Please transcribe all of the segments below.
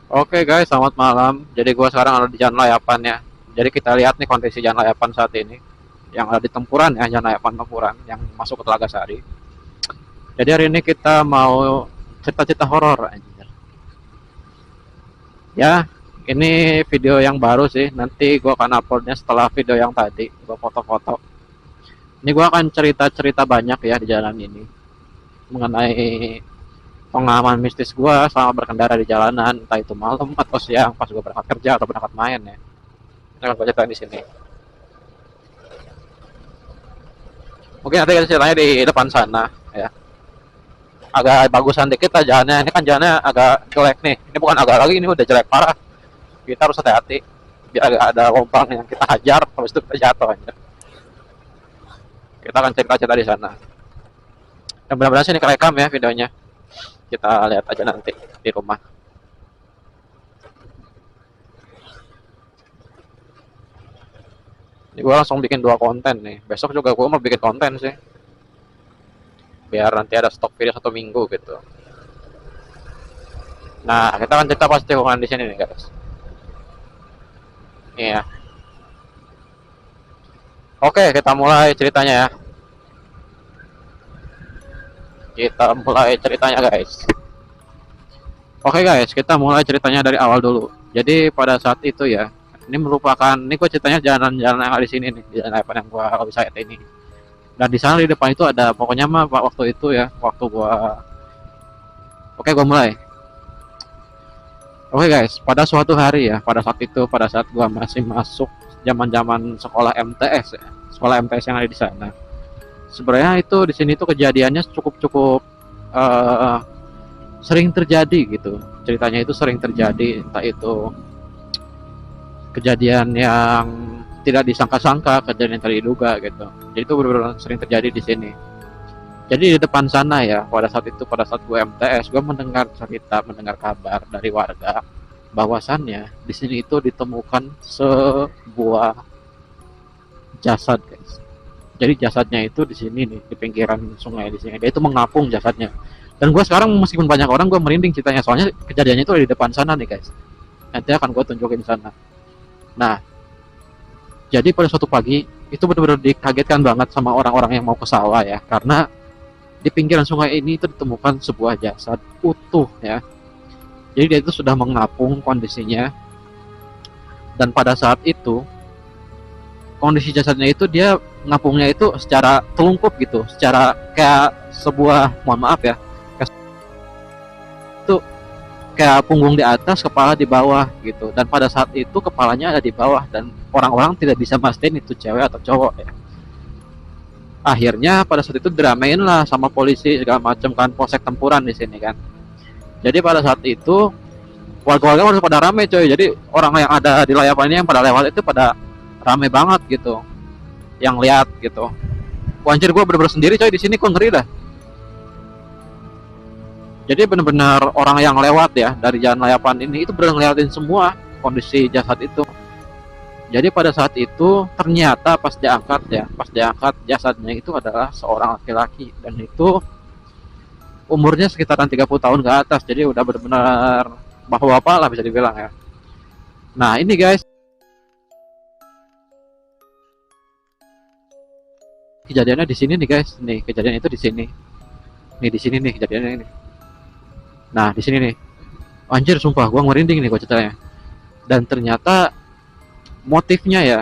Oke guys, selamat malam. Jadi gua sekarang ada di Jalan Layapan ya. Jadi kita lihat nih kondisi Jalan Layapan saat ini. Yang ada di Tempuran ya, Jalan Layapan Tempuran yang masuk ke Telaga Sari. Jadi hari ini kita mau cerita-cerita horor anjir. Ya, ini video yang baru sih. Nanti gua akan uploadnya setelah video yang tadi. Gua foto-foto. Ini gua akan cerita-cerita banyak ya di jalan ini mengenai pengalaman mistis gua selama berkendara di jalanan, entah itu malam atau siang pas gua berangkat kerja atau berangkat main ya. Ini akan gua ceritain di sini. Mungkin nanti ceritanya di depan sana ya, agak bagusan dikit lah jalannya. Ini kan jalannya agak jelek nih, ini bukan agak lagi, ini udah jelek parah. Kita harus hati-hati biar agak ada lubang yang kita hajar habis itu kita jatuh aja. Kita akan cerita-cerita di sana dan benar-benar sih ini kerekam ya videonya. Kita lihat aja nanti di rumah. Ini gue langsung bikin 2 konten nih, besok juga gue mau bikin konten sih biar nanti ada stok video 1 minggu gitu. Nah, kita akan cerita pasti hubungan di sini nih guys. Iya. Oke, kita mulai ceritanya ya. Kita mulai ceritanya guys. Oke guys, kita mulai ceritanya dari awal dulu. Jadi pada saat itu ya, ini gue ceritanya jalan-jalan yang ada di sini nih, jalan apa yang gue lalui saat ini. Dan di sana di depan itu ada pokoknya mah waktu itu ya, waktu gua. Oke, gua mulai. Oke guys, pada suatu hari ya, pada saat gua masih masuk zaman-zaman sekolah MTS ya, sekolah MTS yang ada di sana. Sebenarnya itu di sini tuh kejadiannya cukup-cukup uh, sering terjadi gitu. Ceritanya itu sering terjadi, entah itu kejadian yang tidak disangka-sangka, kejadian yang tidak diduga gitu. Jadi itu benar-benar sering terjadi di sini. Jadi di depan sana ya, pada saat gue MTS, gue mendengar kabar dari warga bahwasannya di sini itu ditemukan sebuah jasad, guys. Jadi jasadnya itu di sini nih, di pinggiran sungai di sini. Dia itu mengapung jasadnya. Dan gue sekarang meskipun banyak orang, gue merinding ceritanya, soalnya kejadiannya itu di depan sana nih, guys. Nanti akan gue tunjukin sana. Nah, jadi pada suatu pagi itu benar-benar dikagetkan banget sama orang-orang yang mau ke sawah ya, karena di pinggiran sungai ini itu ditemukan sebuah jasad utuh ya. Jadi dia itu sudah mengapung kondisinya, dan pada saat itu kondisi jasadnya itu dia ngapungnya itu secara telungkup gitu, secara kayak sebuah, mohon maaf ya, itu kayak punggung di atas, kepala di bawah gitu. Dan pada saat itu kepalanya ada di bawah dan orang-orang tidak bisa mastiin itu cewek atau cowok ya. Akhirnya pada saat itu diramein lah sama polisi segala macam kan, polsek Tempuran di sini kan. Jadi pada saat itu warga-warga harus pada rame coy. Jadi orang yang ada di Layapan ini yang pada lewat itu pada rame banget gitu, yang lihat gitu. Wanjir, gue bener-bener sendiri coy di sini, kok ngeri dah. Jadi benar-benar orang yang lewat ya dari jalan Layapan ini itu benar ngeliatin semua kondisi jasad itu. Jadi pada saat itu ternyata pas diangkat jasadnya itu adalah seorang laki-laki, dan itu umurnya sekitaran 30 tahun ke atas. Jadi udah benar-benar bapak-bapak lah bisa dibilang ya. Nah, ini guys, kejadiannya di sini nih guys. Nih, kejadian itu di sini. Nih di sini nih kejadiannya ini. Nah, di sini nih. Anjir, sumpah gua merinding nih gua ceritanya. Dan ternyata motifnya ya,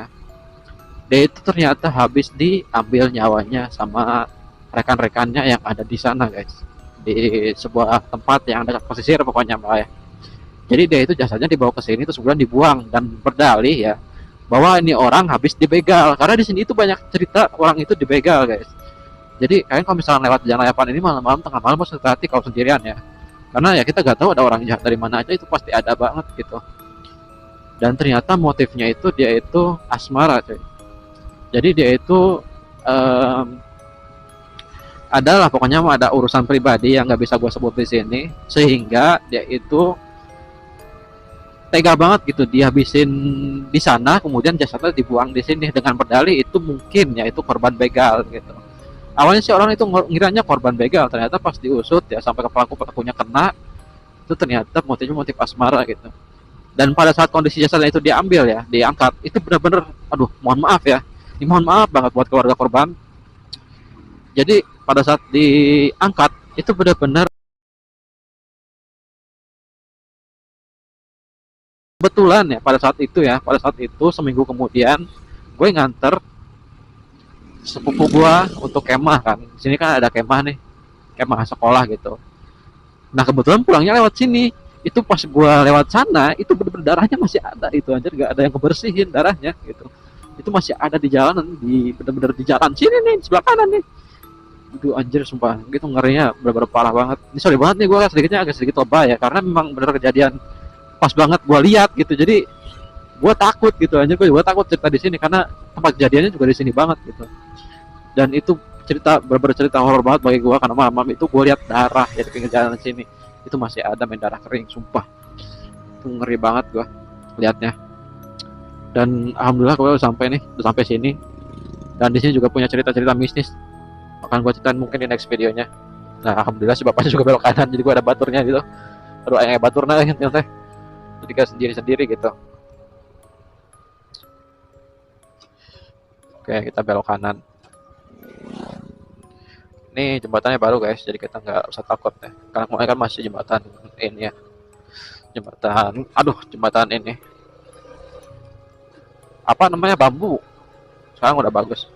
dia itu ternyata habis diambil nyawanya sama rekan-rekannya yang ada di sana guys, di sebuah tempat yang dekat pesisir pokoknya mbak ya. Jadi dia itu jasadnya dibawa ke sini terus kemudian dibuang, dan berdalih ya bahwa ini orang habis dibegal, karena di sini itu banyak cerita orang itu dibegal guys. Jadi kalian kalau misalnya lewat jalan Layapan ini malam-malam, tengah malam, harus hati-hati kalau sendirian ya, karena ya kita nggak tahu ada orang jahat dari mana aja, itu pasti ada banget gitu. Dan ternyata motifnya itu dia itu asmara cuy. Jadi dia itu um, adalah pokoknya ada urusan pribadi yang nggak bisa gue sebut di sini, sehingga dia itu tega banget gitu dihabisin di sana, kemudian jasadnya dibuang di sini dengan berdalih itu mungkin ya itu korban begal gitu. Awalnya sih orang itu ngiranya korban begal, ternyata pas diusut ya sampai ke pelakunya kena, itu ternyata motifnya motif asmara gitu. Dan pada saat kondisi jasadnya itu diambil ya, diangkat, itu benar-benar, aduh, mohon maaf ya, ini mohon maaf banget buat keluarga korban. Jadi pada saat diangkat itu benar-benar kebetulan ya, pada saat itu seminggu kemudian gue nganter sepupu gue untuk kemah kan. Di sini kan ada kemah nih, kemah sekolah gitu. Nah kebetulan pulangnya lewat sini. Itu pas gue lewat sana, itu bener-bener darahnya masih ada itu, anjir, gak ada yang kebersihin darahnya gitu. Itu masih ada di jalanan, di bener-bener di jalan sini nih, sebelah kanan nih. Itu anjir sumpah, gitu ngerinya bener-bener parah banget. Ini sorry banget nih gue sedikitnya agak sedikit lebay ya, karena memang bener kejadian pas banget gue lihat gitu. Jadi gue takut gitu, anjir, gue juga takut cerita di sini karena tempat kejadiannya juga di sini banget gitu. Dan itu cerita bener-bener cerita horor banget bagi gue, karena malam itu gue lihat darah ya di pinggir jalan sini. Itu masih ada main darah kering, sumpah. Itu ngeri banget gue lihatnya. Dan alhamdulillah gue udah sampai nih, udah sampai sini. Dan di sini juga punya cerita-cerita mistis, akan gue ceritain mungkin di next videonya. Nah alhamdulillah si bapaknya juga belok kanan, jadi gue ada baturnya gitu. Aduh ayah baturnya gitu teh, jadi kayak sendiri-sendiri gitu. Oke kita belok kanan. Ini jembatannya baru guys, jadi kita nggak usah takut ya, karena kemarin kan masih jembatan ini ya, jembatan, aduh, jembatan ini apa namanya, bambu. Sekarang udah bagus.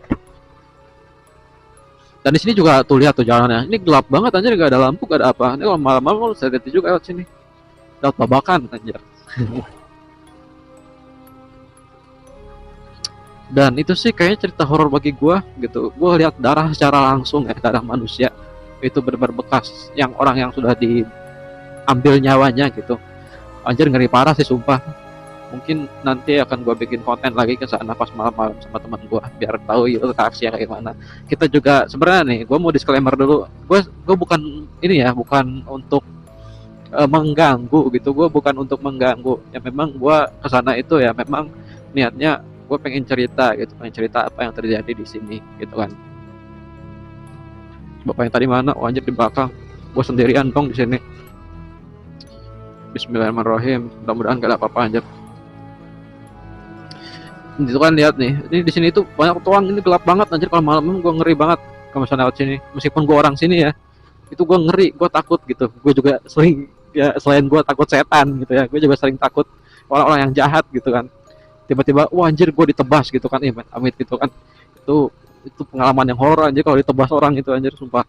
Dan di sini juga tuh lihat tuh jalannya, ini gelap banget anjir, gak ada lampu, gak ada apa. Ini kalau malam-malam saya lihat juga lewat sini, lewat babakan anjir. Dan itu sih kayaknya cerita horor bagi gua gitu. Gua lihat darah secara langsung ya, darah manusia itu benar-benar bekas yang orang yang sudah diambil nyawanya gitu. Anjir ngeri parah sih sumpah. Mungkin nanti akan gua bikin konten lagi ke sana pas malam-malam sama teman gua biar tahu itu reaksinya kayak gimana. Kita juga sebenarnya nih, gua mau disclaimer dulu. Gua bukan ini ya, bukan untuk mengganggu gitu. Gua bukan untuk mengganggu. Ya memang gua ke sana itu ya memang niatnya gue pengen cerita gitu, pengen cerita apa yang terjadi di sini gitu kan. Bapak yang tadi mana? Oh anjir di belakang. Gue sendirian dong di sini. Bismillahirrahmanirrahim. Mudah-mudahan gak ada apa-apa anjir. Itu kan lihat nih, ini di sini tuh banyak tuang, ini gelap banget anjir, kalau malam gue ngeri banget kalau misalnya lewat sini. Meskipun gue orang sini ya, itu gue ngeri, gue takut gitu. Gue juga sering ya, selain gue takut setan gitu ya, gue juga sering takut orang-orang yang jahat gitu kan. Tiba-tiba wah anjir gue ditebas gitu kan, amit gitu kan. Itu pengalaman yang horor anjir kalau ditebas orang itu anjir sumpah.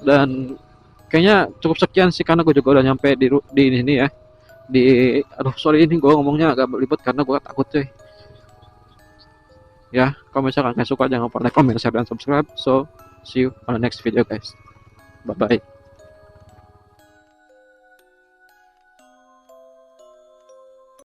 Dan kayaknya cukup sekian sih, karena gue juga udah nyampe di ini ya, di, aduh sorry ini gue ngomongnya agak belibet karena gue takut cuy ya. Kalau misalkan kalian suka jangan lupa like, comment, share, dan subscribe. So see you on the next video guys, bye bye.